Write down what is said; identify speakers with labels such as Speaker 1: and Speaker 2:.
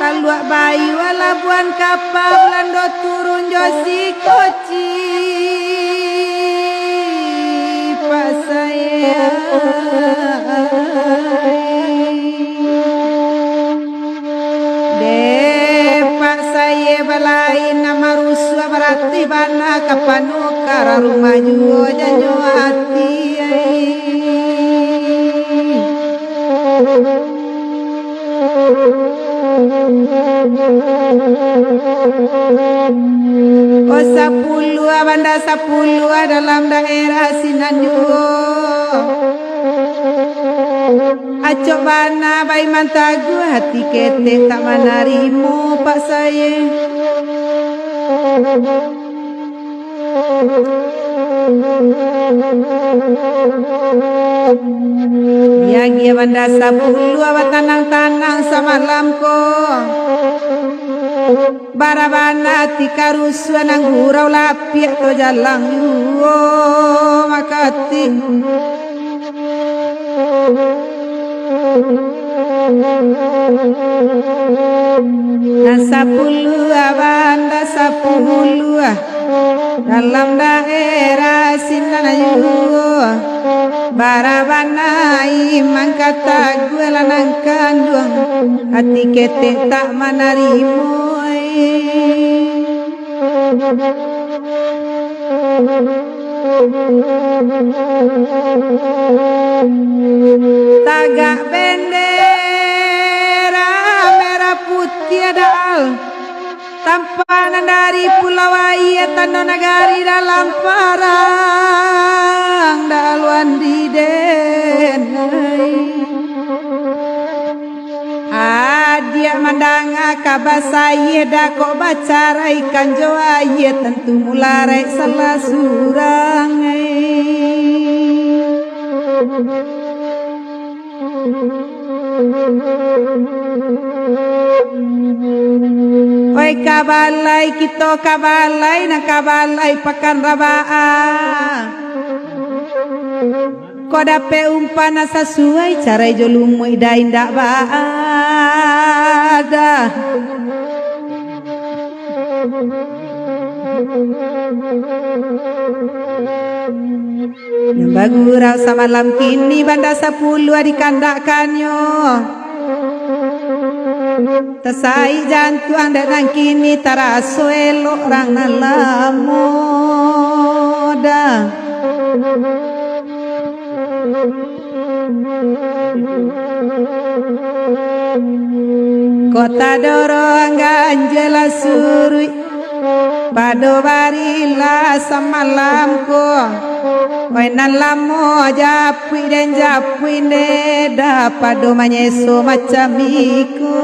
Speaker 1: Taluak bayu labuan kapal lando turun josi koci pak saya pak saya balai nama ruswa berarti bana kapanu kara rumah juo janyo hati Oh 10 banda 10 dalam daerah Sinanjuo Acok bana bai mantagu hati kete tak manarimu pak saya Dia banda 10 awak tanang-tanang samalam ko Barabana tika rusua nang hurau lapiak to jalang yuo makati Nasapulu abanda 10 dalam daerah Sinanjuo Barabana iman kata gue lanang kandung hati kete tak manarimu Tagak bendera merah putih adal tampanan dari pulau ayat tanda nagari dalam parang daluan di denai Adia mandanga kabasaya dah kok baca ikan joaya tentu mularai salah surang Oi kabalai kita kabalai na kabalai pakan rabaa Kau dapat umpan sesuai cara jolumu ida indak baada Yang bagurau samalam kini banda 10 dikandakannya Tesai jantuang dan kini taraso elok orang nalamoda Kota dorong ganjela suri Pado barila samalamko Wainan lamo japui dan japui neda Pado manyeso macam iko